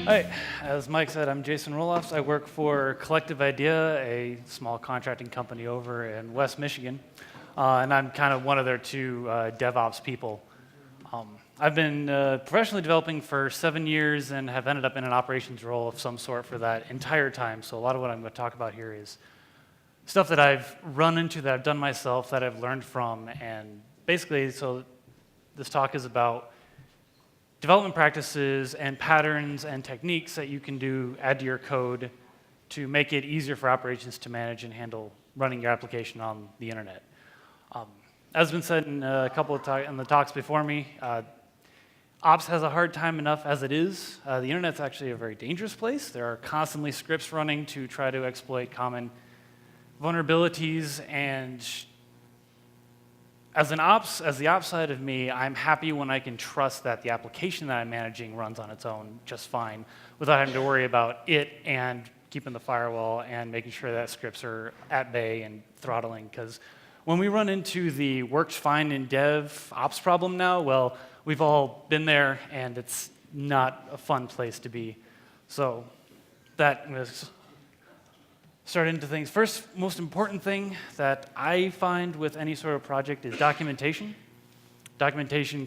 Hi, as Mike said, I'm Jason Roelofs. I work for Collective Idea, a small contracting company over in West Michigan, and I'm kind of one of their two DevOps people. I've been professionally developing for 7 years and have ended up in an operations role of some sort for that entire time. So a lot of what I'm going to talk about here is stuff that I've run into, that I've done myself, that I've learned from, and basically, so this talk is about development practices and patterns and techniques that you can add to your code to make it easier for operations to manage and handle running your application on the internet. As has been said in a couple of in the talks before me, ops has a hard time enough as it is. The internet's actually a very dangerous place. There are constantly scripts running to try to exploit common vulnerabilities, and as the ops side of me, I'm happy when I can trust that the application that I'm managing runs on its own just fine without having to worry about it and keeping the firewall and making sure that scripts are at bay and throttling. Because when we run into the works fine in dev ops problem now, well, we've all been there and it's not a fun place to be. So that was start into things. First, most important thing that I find with any sort of project is documentation. Documentation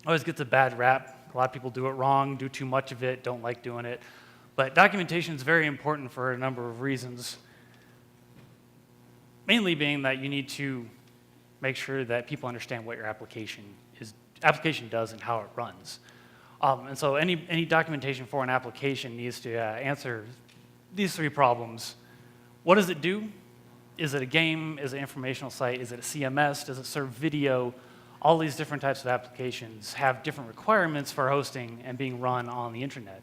always gets a bad rap. A lot of people do it wrong, do too much of it, don't like doing it. But documentation is very important for a number of reasons. Mainly being that you need to make sure that people understand what your application does and how it runs. And so any documentation for an application needs to answer these three problems. What does it do? Is it a game? Is it an informational site? Is it a CMS? Does it serve video? All these different types of applications have different requirements for hosting and being run on the internet.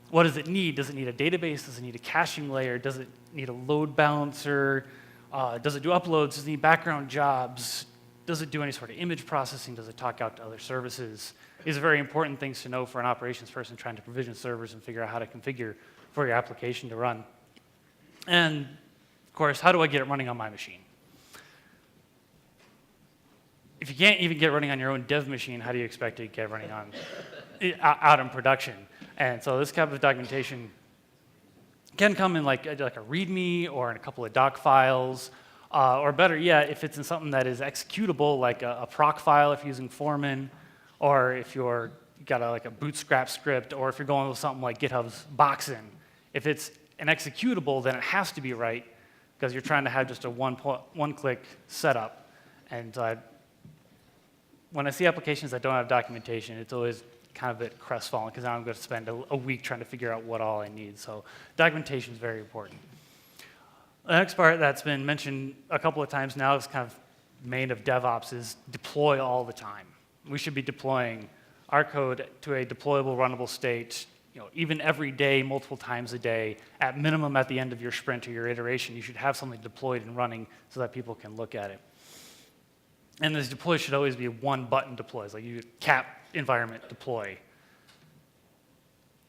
What does it need? Does it need a database? Does it need a caching layer? Does it need a load balancer? Does it do uploads? Does it need background jobs? Does it do any sort of image processing? Does it talk out to other services? These are very important things to know for an operations person trying to provision servers and figure out how to configure for your application to run. And of course, how do I get it running on my machine? If you can't even get it running on your own dev machine, how do you expect to get it running out in production? And so this type of documentation can come in like a README or in a couple of doc files, or better yet, if it's in something that is executable, like a proc file if you're using Foreman, or if you're got a bootstrap script, or if you're going with something like GitHub's Boxin. If it's an executable, then it has to be right, because you're trying to have just a one-click setup. And when I see applications that don't have documentation, it's always kind of a bit crestfallen, because now I'm going to spend a week trying to figure out what all I need. So documentation is very important. The next part that's been mentioned a couple of times now is kind of main of DevOps is deploy all the time. We should be deploying our code to a deployable, runnable state, even every day, multiple times a day. At minimum, at the end of your sprint or your iteration, you should have something deployed and running so that people can look at it. And this deploy should always be one-button deploys, like you cap environment deploy.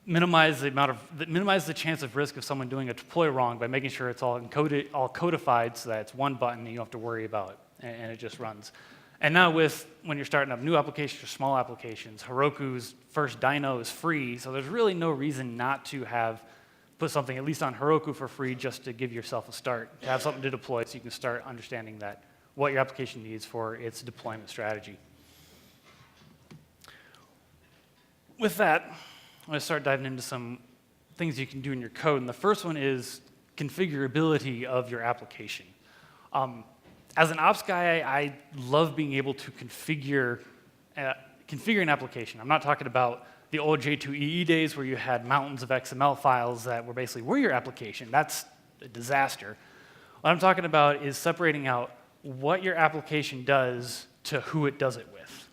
Minimize the chance of risk of someone doing a deploy wrong by making sure it's all encoded, all codified, so that it's one button and you don't have to worry about it, and it just runs. And now when you're starting up new applications or small applications, Heroku's first dyno is free, so there's really no reason not to put something at least on Heroku for free just to give yourself a start, to have something to deploy so you can start understanding what your application needs for its deployment strategy. With that, I'm going to start diving into some things you can do in your code, and the first one is configurability of your application. As an ops guy, I love being able to configure an application. I'm not talking about the old J2EE days where you had mountains of XML files that were your application. That's a disaster. What I'm talking about is separating out what your application does to who it does it with.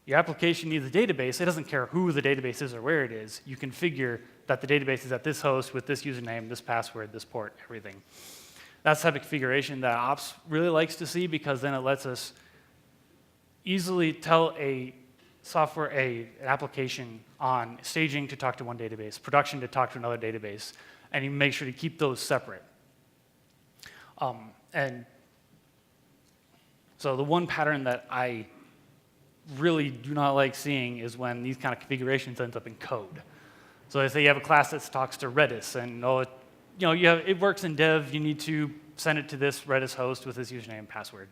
Your application needs a database. It doesn't care who the database is or where it is. You configure that the database is at this host with this username, this password, this port, everything. That's the type of configuration that ops really likes to see, because then it lets us easily tell an application on staging to talk to one database, production to talk to another database, and you make sure to keep those separate. And so the one pattern that I really do not like seeing is when these kind of configurations ends up in code. So let's say you have a class that talks to Redis, and it works in dev. You need to send it to this Redis host with this username and password.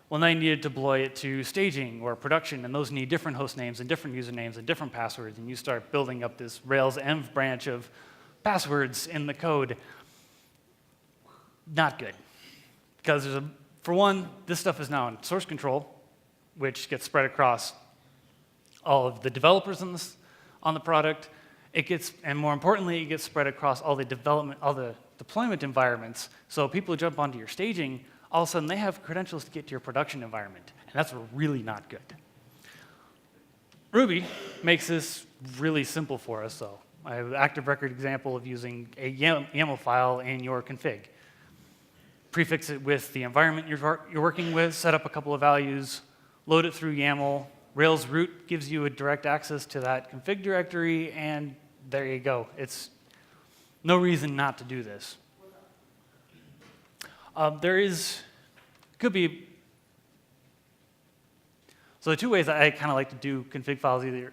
Well, now you need to deploy it to staging or production, and those need different host names and different usernames and different passwords, and you start building up this Rails env branch of passwords in the code. Not good, because for one, this stuff is now in source control, which gets spread across all of the developers on the product. And more importantly, it gets spread across all the deployment environments. So people who jump onto your staging, all of a sudden they have credentials to get to your production environment, and that's really not good. Ruby makes this really simple for us, though. I have an active record example of using a YAML file in your config. Prefix it with the environment you're working with, set up a couple of values, load it through YAML. Rails root gives you a direct access to that config directory, and there you go. It's no reason not to do this. So the two ways I kind of like to do config files, either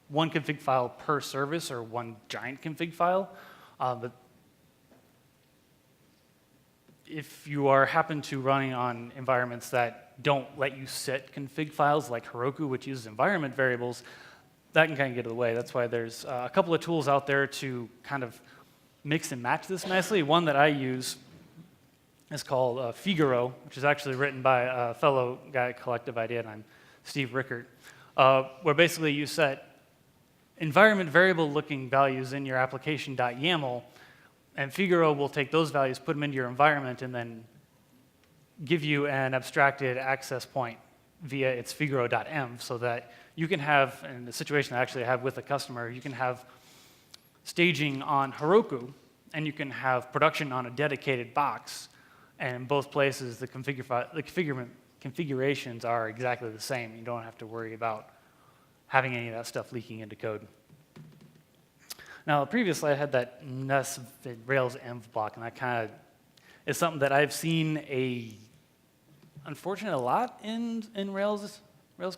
one config file per service or one giant config file. But if you happen to running on environments that don't let you set config files like Heroku, which uses environment variables, that can kind of get in the way. That's why there's a couple of tools out there to kind of mix and match this nicely. One that I use is called Figaro, which is actually written by a fellow guy at Collective Idea, and I'm Steve Rickert, where basically you set environment variable looking values in your application.yaml, and Figaro will take those values, put them into your environment, and then give you an abstracted access point via its Figaro.env, so that you can have, in the situation I actually have with a customer, you can have staging on Heroku, and you can have production on a dedicated box. And in both places, the configurations are exactly the same. You don't have to worry about having any of that stuff leaking into code. Now, previously, I had that nested Rails env block, and that kind of is something that I've seen unfortunately a lot in Rails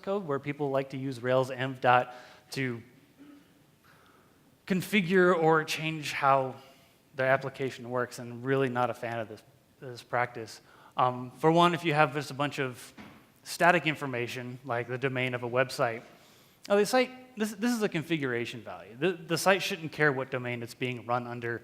code, where people like to use Rails env dot to configure or change how their application works, and really not a fan of this practice. For one, if you have just a bunch of static information, like the domain of a website, the site, this is a configuration value. The site shouldn't care what domain it's being run under,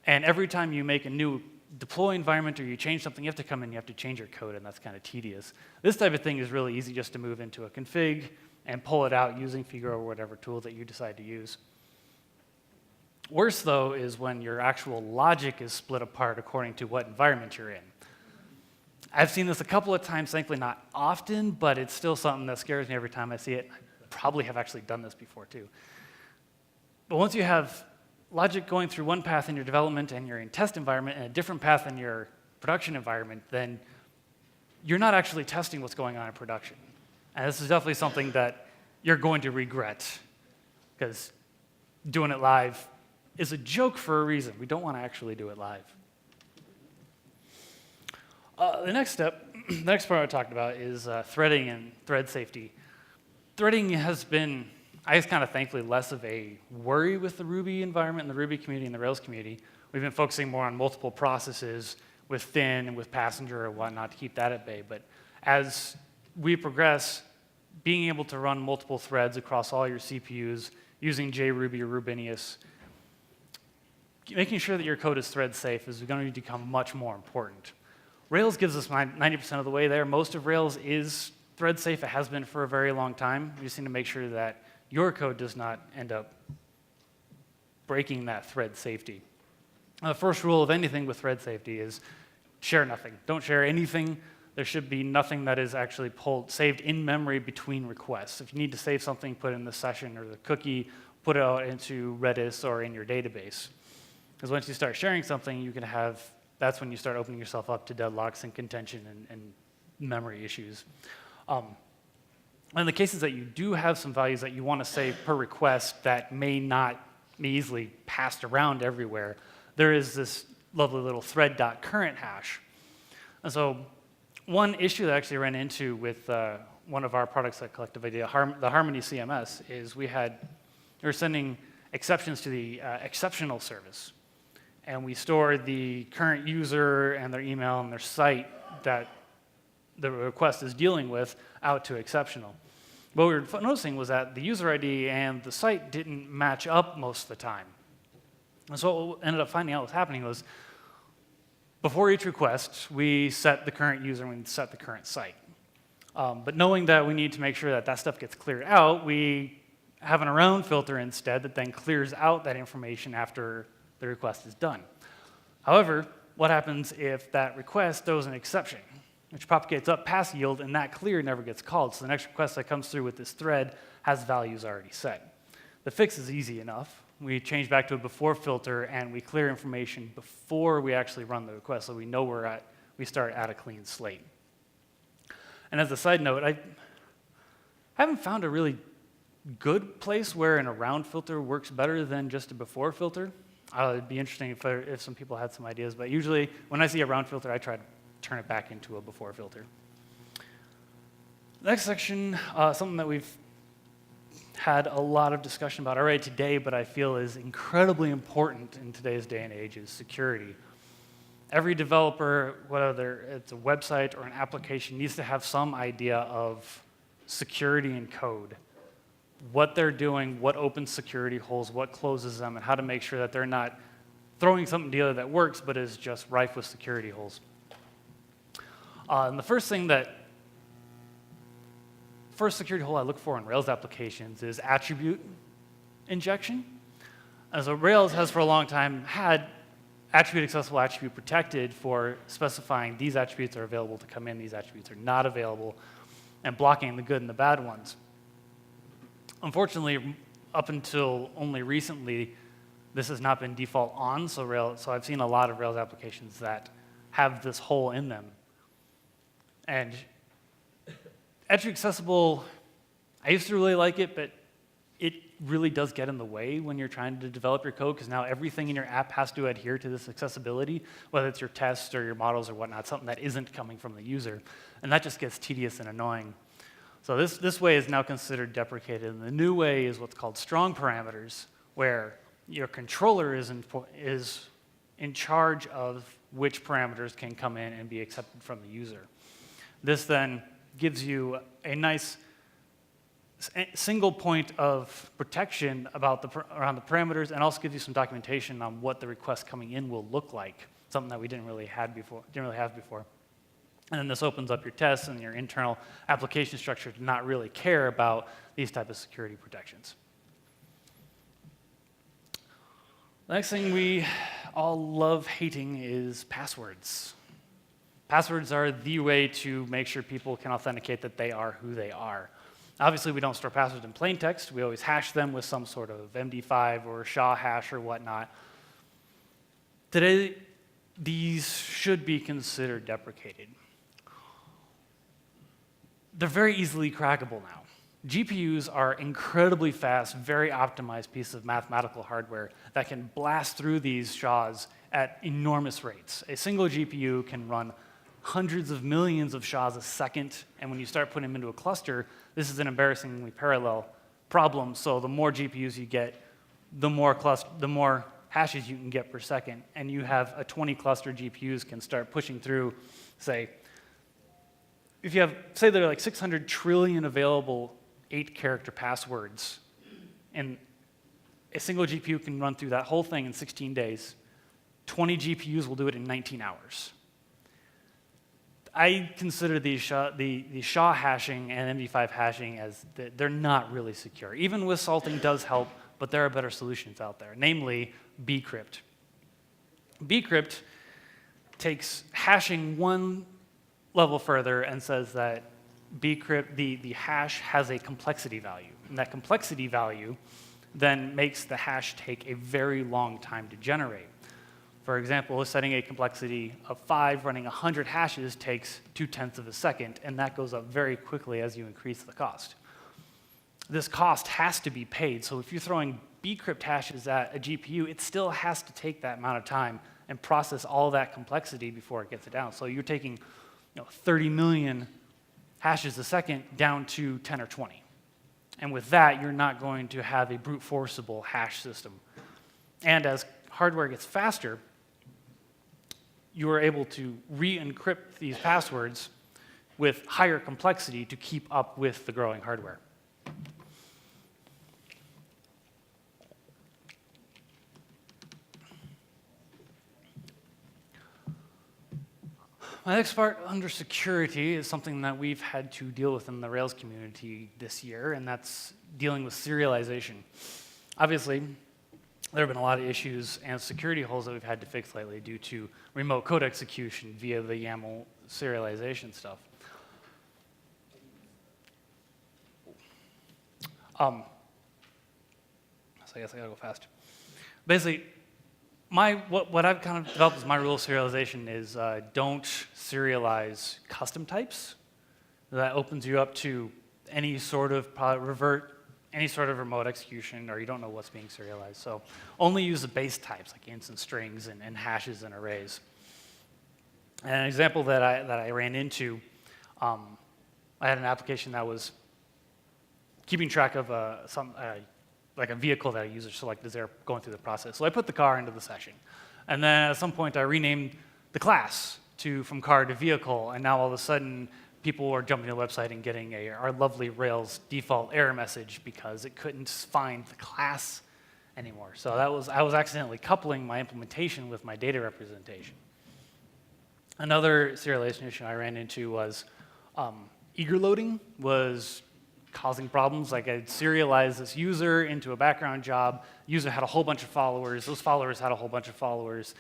and every time you make a new deploy environment or you change something, you have to come in, you have to change your code, and that's kind of tedious. This type of thing is really easy just to move into a config and pull it out using Figaro or whatever tool that you decide to use. Worse, though, is when your actual logic is split apart according to what environment you're in. I've seen this a couple of times, thankfully not often, but it's still something that scares me every time I see it. I probably have actually done this before, too. But once you have logic going through one path in your development and your test environment and a different path in your production environment, then you're not actually testing what's going on in production. And this is definitely something that you're going to regret, because doing it live is a joke for a reason. We don't want to actually do it live. The next step, the next part I talked about is threading and thread safety. Threading has been, I guess, kind of thankfully less of a worry with the Ruby environment and the Ruby community and the Rails community. We've been focusing more on multiple processes with thin and with passenger and whatnot to keep that at bay. But as we progress, being able to run multiple threads across all your CPUs using JRuby or Rubinius, making sure that your code is thread safe is going to become much more important. Rails gives us 90% of the way there. Most of Rails is thread safe. It has been for a very long time. We just need to make sure that your code does not end up breaking that thread safety. The first rule of anything with thread safety is share nothing. Don't share anything. There should be nothing that is actually saved in memory between requests. If you need to save something, put it in the session or the cookie, put it out into Redis or in your database. Because once you start sharing something, you can have, that's when you start opening yourself up to deadlocks and contention and memory issues. In the cases that you do have some values that you want to save per request that may not be easily passed around everywhere, there is this lovely little Thread.current hash. And so one issue that I actually ran into with one of our products at Collective Idea, the Harmony CMS, is we were sending exceptions to the exceptional service. And we store the current user and their email and their site that the request is dealing with out to exceptional. What we were noticing was that the user ID and the site didn't match up most of the time. And so what we ended up finding out was happening was, before each request, we set the current user and we set the current site. But knowing that we need to make sure that that stuff gets cleared out, we have an around filter instead that then clears out that information after the request is done. However, what happens if that request throws an exception, which propagates up past yield, and that clear never gets called? So the next request that comes through with this thread has values already set. The fix is easy enough. We change back to a before filter, and we clear information before we actually run the request, so we know we start at a clean slate. And as a side note, I haven't found a really good place where an around filter works better than just a before filter. It'd be interesting if some people had some ideas, but usually when I see a round filter, I try to turn it back into a before filter. Next section, something that we've had a lot of discussion about already today, but I feel is incredibly important in today's day and age, is security. Every developer, whether it's a website or an application, needs to have some idea of security in code. What they're doing, what opens security holes, what closes them, and how to make sure that they're not throwing something together that works but is just rife with security holes. And the first security hole I look for in Rails applications is attribute injection. And so Rails has for a long time had attribute accessible, attribute protected for specifying these attributes are available to come in, these attributes are not available, and blocking the good and the bad ones. Unfortunately, up until only recently, this has not been default on, so I've seen a lot of Rails applications that have this hole in them. And attribute accessible, I used to really like it, but it really does get in the way when you're trying to develop your code, because now everything in your app has to adhere to this accessibility, whether it's your tests or your models or whatnot, something that isn't coming from the user. And that just gets tedious and annoying. So this way is now considered deprecated, and the new way is what's called strong parameters, where your controller is in charge of which parameters can come in and be accepted from the user. This then gives you a nice single point of protection around the parameters, and also gives you some documentation on what the request coming in will look like, something that we didn't really have before. And then this opens up your tests and your internal application structure to not really care about these type of security protections. The next thing we all love hating is passwords. Passwords are the way to make sure people can authenticate that they are who they are. Obviously, we don't store passwords in plain text. We always hash them with some sort of MD5 or SHA hash or whatnot. Today, these should be considered deprecated. They're very easily crackable now. GPUs are incredibly fast, very optimized pieces of mathematical hardware that can blast through these SHAs at enormous rates. A single GPU can run hundreds of millions of SHAs a second, and when you start putting them into a cluster, this is an embarrassingly parallel problem. So the more GPUs you get, the more hashes you can get per second, and you have a 20 cluster GPUs can start pushing through, say there are like 600 trillion available 8-character passwords, and a single GPU can run through that whole thing in 16 days. 20 GPUs will do it in 19 hours. I consider the SHA hashing and MD5 hashing as they're not really secure. Even with salting does help, but there are better solutions out there, namely bcrypt. Bcrypt takes hashing one level further and says that bcrypt, the hash has a complexity value. And that complexity value then makes the hash take a very long time to generate. For example, setting a complexity of 5 running 100 hashes takes 0.2 of a second, and that goes up very quickly as you increase the cost. This cost has to be paid, so if you're throwing bcrypt hashes at a GPU, it still has to take that amount of time and process all that complexity before it gets it down. So you're taking 30 million hashes a second down to 10 or 20. And with that, you're not going to have a brute forceable hash system. And as hardware gets faster, you are able to re-encrypt these passwords with higher complexity to keep up with the growing hardware. My next part under security is something that we've had to deal with in the Rails community this year, and that's dealing with serialization. Obviously, there have been a lot of issues and security holes that we've had to fix lately due to remote code execution via the YAML serialization stuff. So I guess I gotta go fast. Basically, what I've kind of developed as my rule of serialization is don't serialize custom types. That opens you up to any sort of any sort of remote execution, or you don't know what's being serialized. So only use the base types like ints and strings and hashes and arrays. And an example that I ran into, I had an application that was keeping track of like a vehicle that a user selected as they're going through the process. So I put the car into the session. And then at some point I renamed the class from car to vehicle, and now all of a sudden people are jumping to the website and getting our lovely Rails default error message because it couldn't find the class anymore. So I was accidentally coupling my implementation with my data representation. Another serialization issue I ran into was eager loading was causing problems. Like I'd serialize this user into a background job. User had a whole bunch of followers. Those followers had a whole bunch of followers.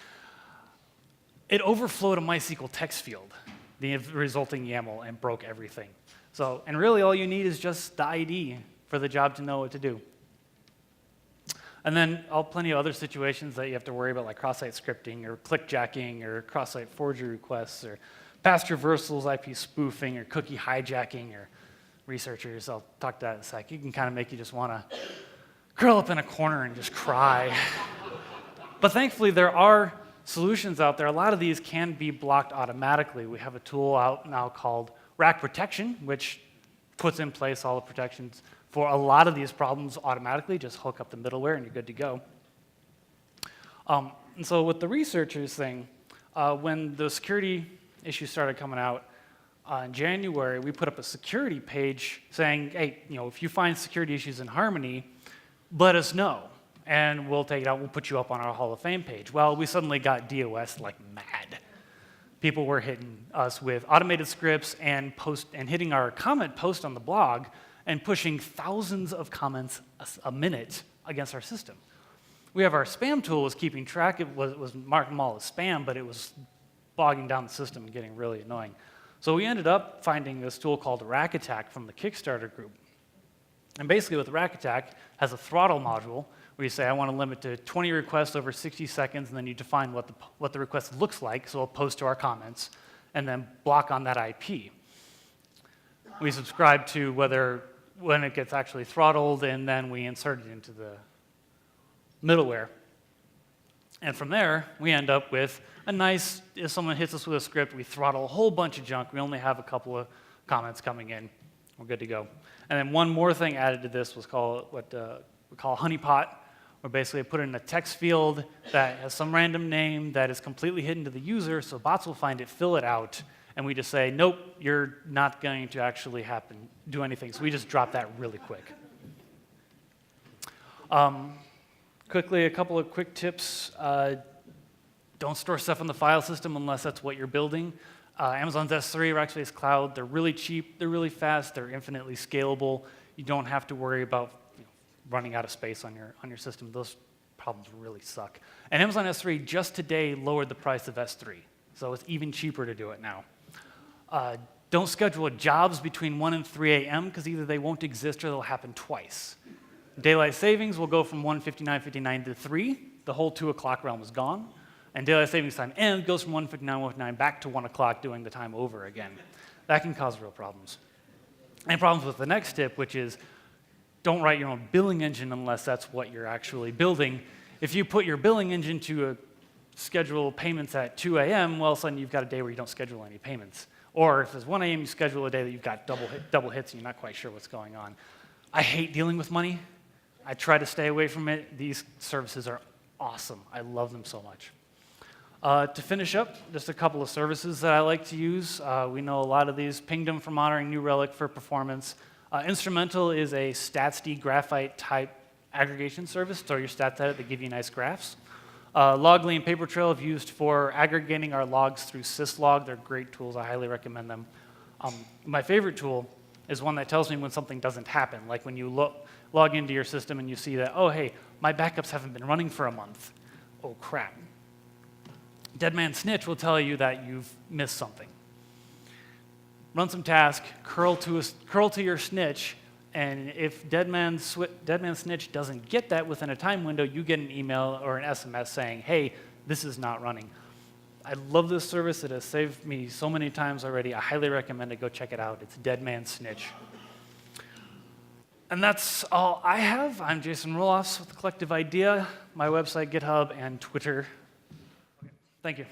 It overflowed a MySQL text field, the resulting YAML, and broke everything. So, and really all you need is just the ID for the job to know what to do. And then plenty of other situations that you have to worry about, like cross-site scripting or clickjacking or cross-site forgery requests or past traversals, IP spoofing or cookie hijacking or researchers. I'll talk to that in a sec. It can kind of make you just want to curl up in a corner and just cry. But thankfully, there are solutions out there. A lot of these can be blocked automatically. We have a tool out now called Rack Protection, which puts in place all the protections for a lot of these problems automatically. Just hook up the middleware and you're good to go. And so with the researchers thing, when the security issues started coming out, in January, we put up a security page saying, hey, if you find security issues in Harmony, let us know, and we'll take it out. We'll put you up on our Hall of Fame page. Well, we suddenly got DOS like mad. People were hitting us with automated scripts and hitting our comment post on the blog and pushing thousands of comments a minute against our system. We have our spam tool was keeping track. It was marking them all as spam, but it was bogging down the system and getting really annoying. So we ended up finding this tool called Rack Attack from the Kickstarter group. And basically what the Rack Attack has a throttle module where you say, I want to limit to 20 requests over 60 seconds, and then you define what the request looks like, so it'll post to our comments, and then block on that IP. We subscribe to when it gets actually throttled, and then we insert it into the middleware. And from there, we end up with a nice, if someone hits us with a script, we throttle a whole bunch of junk. We only have a couple of comments coming in. We're good to go. And then one more thing added to this was what we call honeypot, where basically I put in a text field that has some random name that is completely hidden to the user, so bots will find it, fill it out, and we just say, nope, you're not going to actually do anything. So we just drop that really quick. Quickly, a couple of quick tips. Don't store stuff in the file system unless that's what you're building. Amazon's S3, Rackspace Cloud, they're really cheap, they're really fast, they're infinitely scalable. You don't have to worry about running out of space on your system. Those problems really suck. And Amazon S3 just today lowered the price of S3, so it's even cheaper to do it now. Don't schedule jobs between 1 and 3 a.m. because either they won't exist or they'll happen twice. Daylight savings will go from 1:59:59 to 3. The whole 2 o'clock realm is gone. And daylight savings time end goes from 1:59 back to 1 o'clock, doing the time over again. That can cause real problems. And problems with the next tip, which is don't write your own billing engine unless that's what you're actually building. If you put your billing engine to schedule payments at 2 a.m., well, all of a sudden you've got a day where you don't schedule any payments. Or if it's 1 a.m., you schedule a day that you've got double hits and you're not quite sure what's going on. I hate dealing with money. I try to stay away from it. These services are awesome. I love them so much. To finish up, just a couple of services that I like to use. We know a lot of these. Pingdom for monitoring, New Relic for performance. Instrumental is a StatsD graphite type aggregation service. Throw your stats at it, they give you nice graphs. Loggly and Papertrail have used for aggregating our logs through syslog. They're great tools. I highly recommend them. My favorite tool is one that tells me when something doesn't happen, like when you log into your system and you see that, oh, hey, my backups haven't been running for a month. Oh, crap. Deadman Snitch will tell you that you've missed something. Run some task, curl to your snitch, and if Deadman Snitch doesn't get that within a time window, you get an email or an SMS saying, hey, this is not running. I love this service. It has saved me so many times already. I highly recommend it. Go check it out. It's Deadman Snitch. And that's all I have. I'm Jason Roelofs with the Collective Idea, my website, GitHub, and Twitter. Thank you.